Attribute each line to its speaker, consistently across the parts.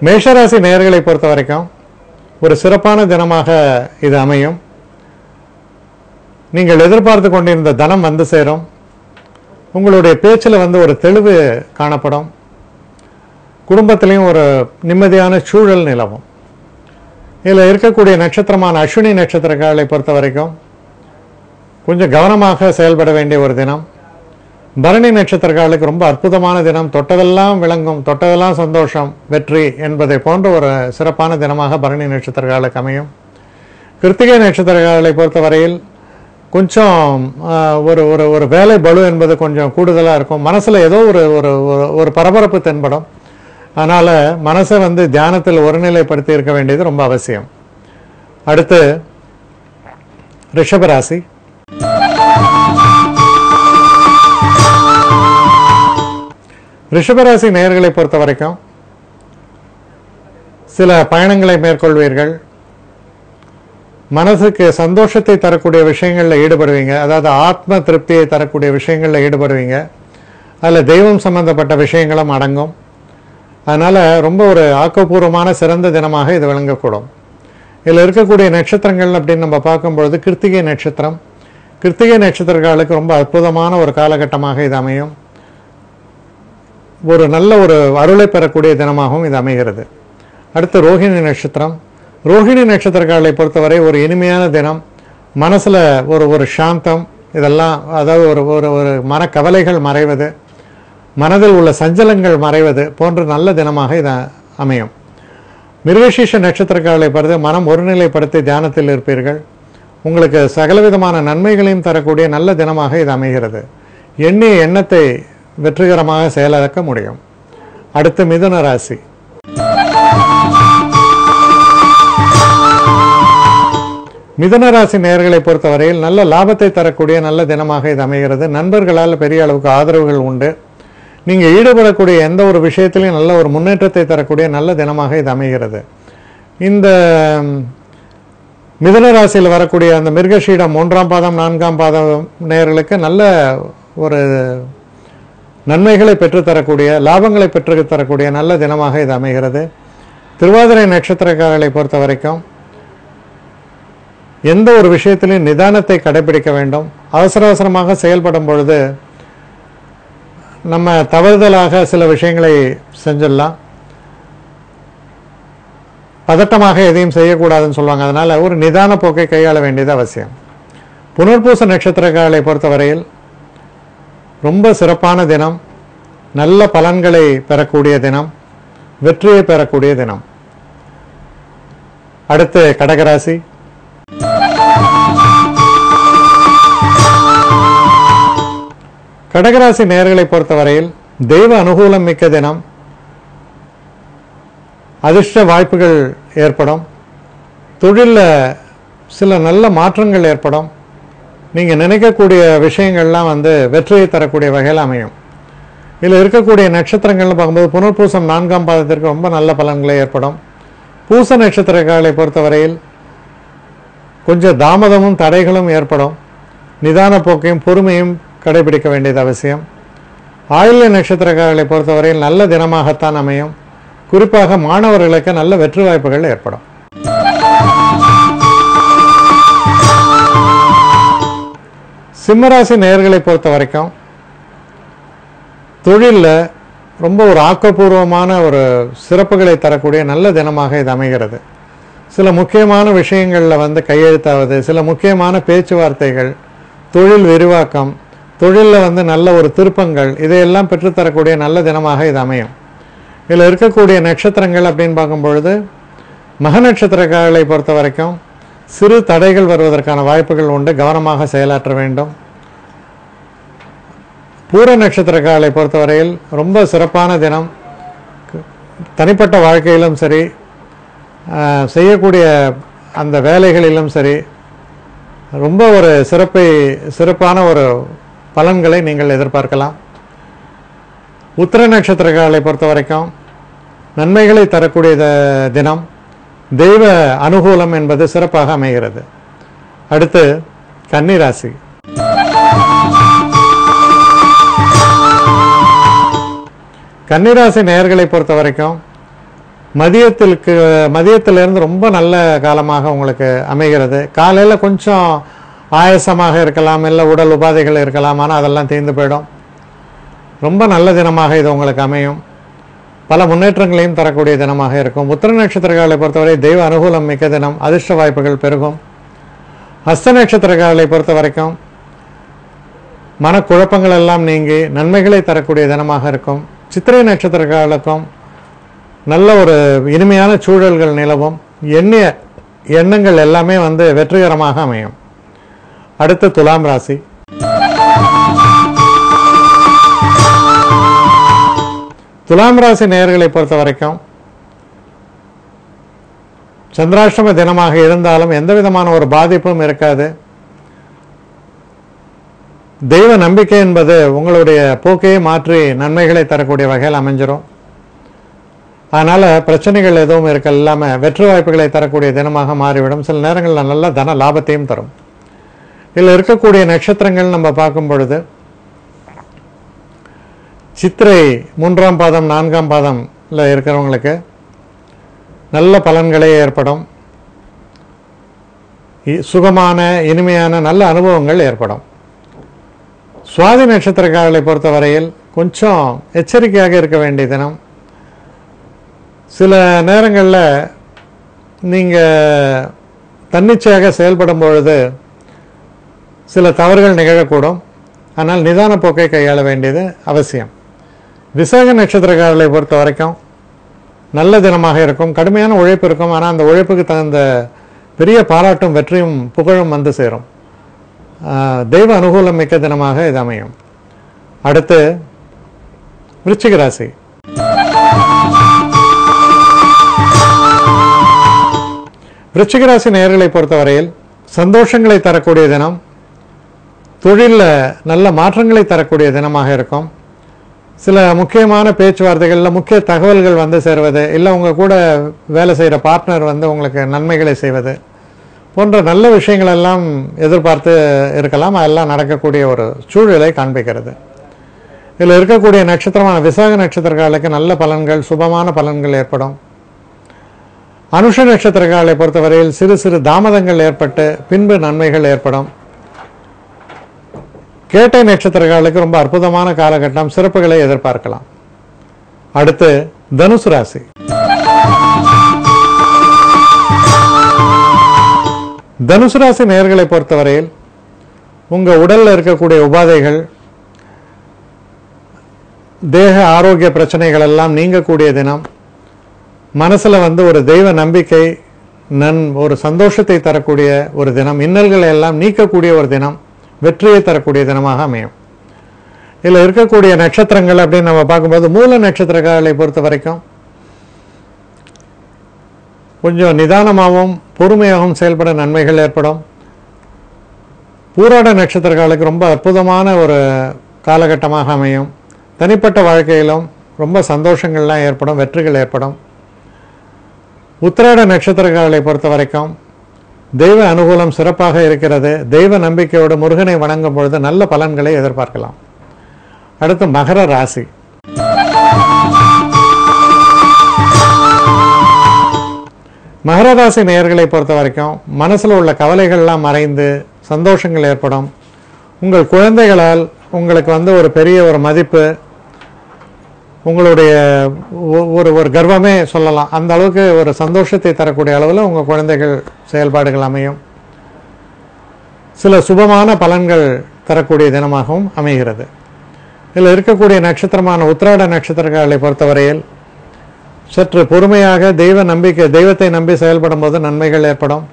Speaker 1: மேஷராசி நேயர்களை பொறுத்த வரைக்கும் ஒரு சிறப்பான தினமாக இது அமையும். நீங்கள் எதிர்பார்த்து கொண்டிருந்த தனம் வந்து சேரும். உங்களுடைய பேச்சில் ஒரு தெளிவு காணப்படும். குடும்பத்திலையும் ஒரு நிம்மதியான சூழல் நிலவும். இதில் இருக்கக்கூடிய நட்சத்திரமான அஸ்வினி நட்சத்திரக்காரர்களை பொறுத்த வரைக்கும் கொஞ்சம் கவனமாக செயல்பட வேண்டிய ஒரு தினம். பரணி நட்சத்திரக்காரர்களுக்கு ரொம்ப அற்புதமான தினம். தொட்டதெல்லாம் விளங்கும், தொட்டதெல்லாம் சந்தோஷம், வெற்றி என்பதை போன்ற ஒரு சிறப்பான தினமாக பரணி நட்சத்திரக்காரர்களுக்கு அமையும். கிருத்திகை நட்சத்திரக்காரர்களை பொறுத்தவரையில் கொஞ்சம் ஒரு ஒரு ஒரு வேலை பளு என்பது கொஞ்சம் கூடுதலாக இருக்கும். மனசில் ஏதோ ஒரு ஒரு பரபரப்பு தென்படும். அதனால் மனசை தியானத்தில் ஒருநிலைப்படுத்தி இருக்க வேண்டியது ரொம்ப அவசியம். அடுத்து ரிஷபராசி. ரிஷபராசி நேயர்களை பொறுத்த வரைக்கும் சில பயணங்களை மேற்கொள்வீர்கள். மனசுக்கு சந்தோஷத்தை தரக்கூடிய விஷயங்களில் ஈடுபடுவீங்க. அதாவது ஆத்ம திருப்தியை தரக்கூடிய விஷயங்களில் ஈடுபடுவீங்க. அதில் தெய்வம் சம்பந்தப்பட்ட விஷயங்களும் அடங்கும். அதனால் ரொம்ப ஒரு ஆக்கப்பூர்வமான சிறந்த தினமாக இது விளங்கக்கூடும். இதில் இருக்கக்கூடிய நட்சத்திரங்கள் அப்படின்னு நம்ம பார்க்கும்பொழுது கிருத்திகை நட்சத்திரம். கிருத்திகை நட்சத்திரக்காரர்களுக்கு ரொம்ப அற்புதமான ஒரு காலகட்டமாக இது அமையும். ஒரு நல்ல ஒரு அருளை பெறக்கூடிய தினமாகவும் இது அமைகிறது. அடுத்து ரோஹிணி நட்சத்திரம். ரோஹிணி நட்சத்திரக்காரர்களை பொறுத்தவரை ஒரு இனிமையான தினம். மனசில் ஒரு சாந்தம், இதெல்லாம் அதாவது ஒரு மனக்கவலைகள் மறைவது, மனதில் உள்ள சஞ்சலங்கள் மறைவது போன்ற நல்ல தினமாக இது அமையும். மிருகசீஷ நட்சத்திரக்காரர்களை பொறுத்து மனம் ஒருநிலைப்படுத்தி தியானத்தில் இருப்பீர்கள். உங்களுக்கு சகலவிதமான நன்மைகளையும் தரக்கூடிய நல்ல தினமாக இது அமைகிறது. எண்ணிய எண்ணத்தை வெற்றிகரமாக செயலாக்க முடியும். அடுத்து மிதுன ராசி. மிதுன ராசி நேயர்களை பொறுத்தவரையில் நல்ல லாபத்தை தரக்கூடிய நல்ல தினமாக இது அமைகிறது. நண்பர்களால் பெரிய அளவுக்கு ஆதரவுகள் உண்டு. நீங்கள் ஈடுபடக்கூடிய எந்த ஒரு விஷயத்திலையும் நல்ல ஒரு முன்னேற்றத்தை தரக்கூடிய நல்ல தினமாக இது அமைகிறது. இந்த மிதுன ராசியில் வரக்கூடிய அந்த மிருகஷீடம் 1ஆம் பாதம் 4ஆம் பாதம் நேயர்களுக்கு நல்ல ஒரு நன்மைகளை பெற்றுத்தரக்கூடிய, லாபங்களை பெற்றுத்தரக்கூடிய நல்ல தினமாக இது அமைகிறது. திருவாதிரை நட்சத்திரக்காரர்களை பொறுத்த வரைக்கும் எந்த ஒரு விஷயத்திலையும் நிதானத்தை கடைபிடிக்க வேண்டும். அவசரமாக செயல்படும் பொழுது நம்ம தவறுதலாக சில விஷயங்களை செஞ்சிடலாம். பதட்டமாக எதையும் செய்யக்கூடாதுன்னு சொல்லுவாங்க. அதனால் ஒரு நிதான போக்கை கையாள வேண்டியது அவசியம். புனர்பூச நட்சத்திரக்காரர்களை பொறுத்தவரையில் ரொம்ப சிறப்பான தினம். நல்ல பலன்களை பெறக்கூடிய தினம், வெற்றியை பெறக்கூடிய தினம். அடுத்து கடகராசி. கடகராசி நேயர்களை பொறுத்தவரையில் தெய்வ அனுகூலம் மிக்க தினம். அதிர்ஷ்ட வாய்ப்புகள் ஏற்படும். தொழிலில் சில நல்ல மாற்றங்கள் ஏற்படும். நீங்கள் நினைக்கக்கூடிய விஷயங்கள்லாம் வெற்றியை தரக்கூடிய வகையில் அமையும். இதில் இருக்கக்கூடிய நட்சத்திரங்கள்னு பார்க்கும்போது புனர்பூசம் 4ஆம் பாதத்திற்கு ரொம்ப நல்ல பலன்களை ஏற்படும். பூச நட்சத்திரக்காரர்களை பொறுத்தவரையில் கொஞ்சம் தாமதமும் தடைகளும் ஏற்படும். நிதான போக்கையும் பொறுமையும் கடைபிடிக்க வேண்டியது அவசியம். ஆயில்ய நட்சத்திரக்காரர்களை பொறுத்தவரையில் நல்ல தினமாகத்தான் அமையும். குறிப்பாக மாணவர்களுக்கு நல்ல வெற்றி வாய்ப்புகள் ஏற்படும். சிம்மராசி நேயர்களை பொறுத்த வரைக்கும் தொழிலில் ரொம்ப ஒரு ஆக்கப்பூர்வமான ஒரு சிறப்புகளை தரக்கூடிய நல்ல தினமாக இது அமைகிறது. சில முக்கியமான விஷயங்களில் கையெழுத்தாவது, சில முக்கியமான பேச்சுவார்த்தைகள், தொழில் விரிவாக்கம், தொழிலில் நல்ல ஒரு திருப்பங்கள், இதையெல்லாம் பெற்றுத்தரக்கூடிய நல்ல தினமாக இது அமையும். இதில் இருக்கக்கூடிய நட்சத்திரங்கள் அப்படின்னு பார்க்கும்பொழுது மக நட்சத்திரக்காரர்களை பொறுத்த வரைக்கும் சிறு தடைகள் வருவதற்கான வாய்ப்புகள் உண்டு. கவனமாக செயலாற்ற வேண்டும். பூர நட்சத்திரக்காரர்களை பொறுத்தவரையில் ரொம்ப சிறப்பான தினம். தனிப்பட்ட வாழ்க்கையிலும் சரி, செய்யக்கூடிய அந்த வேலைகளிலும் சரி ரொம்ப ஒரு சிறப்பான ஒரு பலன்களை நீங்கள் எதிர்பார்க்கலாம். உத்திர நட்சத்திரக்காரர்களை பொறுத்த வரைக்கும் நன்மைகளை தரக்கூடிய தினம். தெய்வ அனுகூலம் என்பது சிறப்பாக அமைகிறது. அடுத்து கன்னிராசி. கன்னிராசி நேயர்களை பொறுத்த வரைக்கும் மதியத்திலிருந்து ரொம்ப நல்ல காலமாக உங்களுக்கு அமைகிறது. காலையில் கொஞ்சம் ஆயசமாக இருக்கலாம், இல்லை உடல் உபாதைகள் இருக்கலாம், ஆனால் அதெல்லாம் தீர்ந்து போயிடும். ரொம்ப நல்ல தினமாக இது உங்களுக்கு அமையும். பல முன்னேற்றங்களையும் தரக்கூடிய தினமாக இருக்கும். உத்திர நட்சத்திரக்காரர்களை பொறுத்தவரை தெய்வ அனுகூலம் மிக்க தினம், அதிர்ஷ்ட வாய்ப்புகள் பெருகும். ஹஸ்த நட்சத்திரக்காரர்களை பொறுத்த வரைக்கும் மனக்குழப்பங்கள் எல்லாம் நீங்கி நன்மைகளை தரக்கூடிய தினமாக இருக்கும். சித்திரை நட்சத்திரக்காரர்களுக்கும் நல்ல ஒரு இனிமையான சூழல்கள் நிலவும். எண்ணிய எண்ணங்கள் எல்லாமே வெற்றிகரமாக அமையும். அடுத்து துலாம் ராசி. துலாம் ராசி நேயர்களை பொறுத்த வரைக்கும் சந்திராஷ்டம தினமாக இருந்தாலும் எந்த விதமான ஒரு பாதிப்பும் இருக்காது. தெய்வ நம்பிக்கை என்பது உங்களுடைய போக்கையை மாற்றி நன்மைகளை தரக்கூடிய வகையில் அமைஞ்சிரும். அதனால் பிரச்சனைகள் எதுவும் இருக்க இல்லாமல் வெற்றி வாய்ப்புகளை தரக்கூடிய தினமாக மாறிவிடும். சில நேரங்களில் நல்ல தன லாபத்தையும் தரும். இதில் இருக்கக்கூடிய நட்சத்திரங்கள் நம்ம பார்க்கும் பொழுது சித்திரை 3ஆம் பாதம் 4ஆம் பாதம்ல இருக்கிறவங்களுக்கு நல்ல பலன்களே ஏற்படும். சுகமான இனிமையான நல்ல அனுபவங்கள் ஏற்படும். சுவாதி நட்சத்திரக்காரர்களை பொறுத்தவரையில் கொஞ்சம் எச்சரிக்கையாக இருக்க வேண்டிய தினம். சில நேரங்களில் நீங்கள் தன்னிச்சையாக செயல்படும் பொழுது சில தவறுகள் நிகழக்கூடும். ஆனால் நிதான போக்கை கையாள வேண்டியது அவசியம். விசாக நட்சத்திரக்காரர்களை பொறுத்த வரைக்கும் நல்ல தினமாக இருக்கும். கடுமையான உழைப்பு இருக்கும். ஆனால் அந்த உழைப்புக்கு தகுந்த பெரிய பாராட்டும் வெற்றியும் புகழும் சேரும். தெய்வ அனுகூலம் மிக்க தினமாக இது அமையும். அடுத்து விருச்சிக ராசி. விருச்சிக ராசி நேயர்களை பொறுத்தவரையில் சந்தோஷங்களை தரக்கூடிய தினம், தொழிலில் நல்ல மாற்றங்களை தரக்கூடிய தினமாக இருக்கும். சில முக்கியமான பேச்சுவார்த்தைகளில் முக்கிய தகவல்கள் சேருவது, இல்லை உங்கள் கூட வேலை செய்கிற பார்ட்னர் உங்களுக்கு நன்மைகளை செய்வது போன்ற நல்ல விஷயங்கள் எல்லாம் எதிர்பார்த்து இருக்கலாம். அதெல்லாம் நடக்கக்கூடிய ஒரு சூழலை காண்பிக்கிறது. இதில் இருக்கக்கூடிய நட்சத்திரமான விசாக நட்சத்திரக்காரர்களுக்கு நல்ல பலன்கள், சுபமான பலன்கள் ஏற்படும். அனுஷ நட்சத்திரக்காரர்களை பொறுத்தவரையில் சிறு சிறு தாமதங்கள் ஏற்பட்டு பின்பு நன்மைகள் ஏற்படும். கேட்டை நட்சத்திரக்காரர்களுக்கு ரொம்ப அற்புதமான காலகட்டம், சிறப்புகளை எதிர்பார்க்கலாம். அடுத்து தனுசு ராசி. தனுசு ராசி நேயர்களை பொறுத்தவரையில் உங்கள் உடலில் இருக்கக்கூடிய உபாதைகள், தேக ஆரோக்கிய பிரச்சனைகள் எல்லாம் நீங்கக்கூடிய தினம். மனசில் ஒரு தெய்வ நம்பிக்கை, ஒரு சந்தோஷத்தை தரக்கூடிய ஒரு தினம். இன்னல்களை எல்லாம் நீக்கக்கூடிய ஒரு தினம், வெற்றியை தரக்கூடிய தினமாக அமையும். இதில் இருக்கக்கூடிய நட்சத்திரங்கள் அப்படின்னு நம்ம பார்க்கும்போது மூல நட்சத்திரக்காரர்களை பொறுத்த வரைக்கும் கொஞ்சம் நிதானமாகவும் பொறுமையாகவும் செயல்பட நன்மைகள் ஏற்படும். பூராட நட்சத்திரக்காரர்களுக்கு ரொம்ப அற்புதமான ஒரு காலகட்டமாக அமையும். தனிப்பட்ட வாழ்க்கையிலும் ரொம்ப சந்தோஷங்கள்லாம் ஏற்படும், வெற்றிகள் ஏற்படும். உத்திராட நட்சத்திரக்காரர்களை பொறுத்த வரைக்கும் தெய்வ அனுகூலம் சிறப்பாக இருக்கிறது. தெய்வ நம்பிக்கையோடு முருகனை வணங்கும் பொழுது நல்ல பலன்களை எதிர்பார்க்கலாம். அடுத்து மகர ராசி. மகர ராசி நேயர்களை பொறுத்த வரைக்கும் மனசில் உள்ள கவலைகள்லாம் மறைந்து சந்தோஷங்கள் ஏற்படும். உங்கள் குழந்தைகளால் உங்களுக்கு ஒரு பெரிய ஒரு மதிப்பு, உங்களுடைய ஒரு கர்வமே சொல்லலாம். அந்த அளவுக்கு ஒரு சந்தோஷத்தை தரக்கூடிய அளவில் உங்கள் குழந்தைகள் செயல்பாடுகள் அமையும். சில சுபமான பலன்கள் தரக்கூடிய தினமாகவும் அமைகிறது. இதில் இருக்கக்கூடிய நட்சத்திரமான உத்திராட நட்சத்திரக்காரர்களை பொறுத்தவரையில் சற்று பொறுமையாக தெய்வத்தை நம்பி செயல்படும் போது நன்மைகள் ஏற்படும்.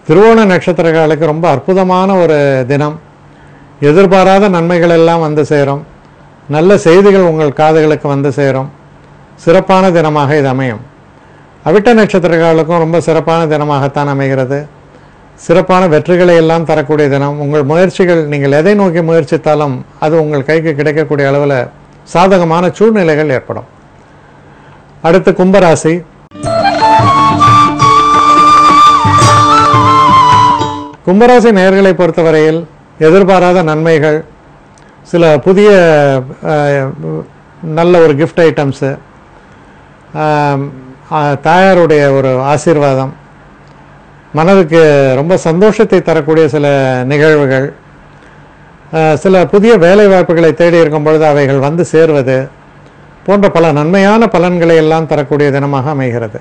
Speaker 1: திருவோண நட்சத்திரக்காரர்களுக்கு ரொம்ப அற்புதமான ஒரு தினம். எதிர்பாராத நன்மைகள் எல்லாம் சேரும். நல்ல செய்திகள் உங்கள் காதுகளுக்கு சேரும். சிறப்பான தினமாக இது அமையும். அவிட்ட நட்சத்திரக்காரர்களுக்கும் ரொம்ப சிறப்பான தினமாகத்தான் அமைகிறது. சிறப்பான வெற்றிகளை எல்லாம் தரக்கூடிய தினம். உங்கள் முயற்சிகள், நீங்கள் எதை நோக்கி முயற்சித்தாலும் அது உங்கள் கைக்கு கிடைக்கக்கூடிய அளவில் சாதகமான சூழ்நிலைகள் ஏற்படும். அடுத்து கும்பராசி. கும்பராசி நேயர்களை பொறுத்தவரையில் எதிர்பாராத நன்மைகள், சில புதிய நல்ல ஒரு கிஃப்ட் ஐட்டம்ஸு, தாயாருடைய ஒரு ஆசீர்வாதம், மனதுக்கு ரொம்ப சந்தோஷத்தை தரக்கூடிய சில நிகழ்வுகள், சில புதிய வேலை வாய்ப்புகளை தேடி இருக்கும் பொழுது அவைகள் வந்து சேர்வது போன்ற பல நன்மையான பலன்களை எல்லாம் தரக்கூடிய தினமாக அமைகிறது.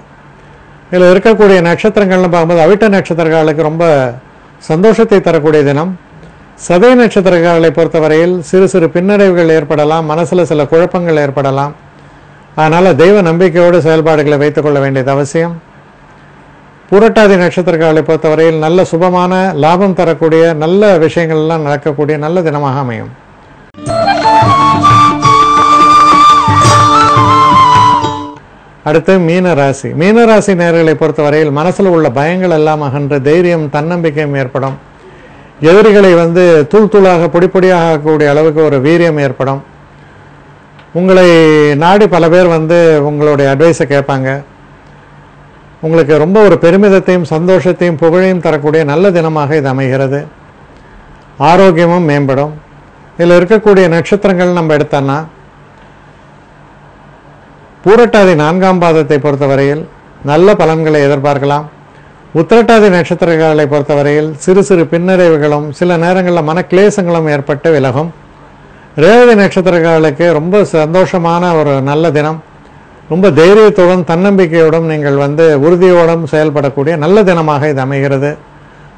Speaker 1: இதில் இருக்கக்கூடிய நட்சத்திரங்கள்னு பார்க்கும்போது அவிட்ட நட்சத்திரக்காரர்களுக்கு ரொம்ப சந்தோஷத்தை தரக்கூடிய தினம். சதய நட்சத்திரக்காரர்களை பொறுத்தவரையில் சிறு சிறு பின்னடைவுகள் ஏற்படலாம், மனசில் சில குழப்பங்கள் ஏற்படலாம். அதனால் தெய்வ நம்பிக்கையோடு செயல்பாடுகளை வைத்துக்கொள்ள வேண்டியது அவசியம். புரட்டாதி நட்சத்திரக்காரர்களை பொறுத்தவரையில் நல்ல சுபமான லாபம் தரக்கூடிய நல்ல விஷயங்கள்லாம் நடக்கக்கூடிய நல்ல தினமாக அமையும். அடுத்து மீனராசி. மீனராசி நேயர்களை பொறுத்தவரையில் மனசில் உள்ள பயங்கள் எல்லாம் அகன்று தைரியம் தன்னம்பிக்கையும் ஏற்படும். எதிரிகளை தூள் தூளாக பொடி பொடியாக ஆகக்கூடிய அளவுக்கு ஒரு வீரியம் ஏற்படும். உங்களை நாடி பல பேர் உங்களுடைய அட்வைஸை கேட்பாங்க. உங்களுக்கு ரொம்ப ஒரு பெருமிதத்தையும் சந்தோஷத்தையும் புகழையும் தரக்கூடிய நல்ல தினமாக இது அமைகிறது. ஆரோக்கியமும் மேம்படும். இதில் இருக்கக்கூடிய நட்சத்திரங்கள் நம்ம எடுத்தோன்னா பூரட்டாதி 4ஆம் பாதத்தை பொறுத்தவரையில் நல்ல பலன்களை எதிர்பார்க்கலாம். உத்திரட்டாதி நட்சத்திரங்களை பொறுத்தவரையில் சிறு சிறு பின்னடைவுகளும் சில நேரங்களில் மனக்லேசங்களும் ஏற்பட்டு விலகும். ரேவதி நட்சத்திரங்களுக்கு ரொம்ப சந்தோஷமான ஒரு நல்ல தினம். ரொம்ப தைரியத்துடன் தன்னம்பிக்கையோடும் நீங்கள் உறுதியோடும் செயல்படக்கூடிய நல்ல தினமாக இது அமைகிறது.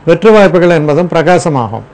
Speaker 1: வெற்றி வாய்ப்புகள் என்பதும் பிரகாசமாகும்.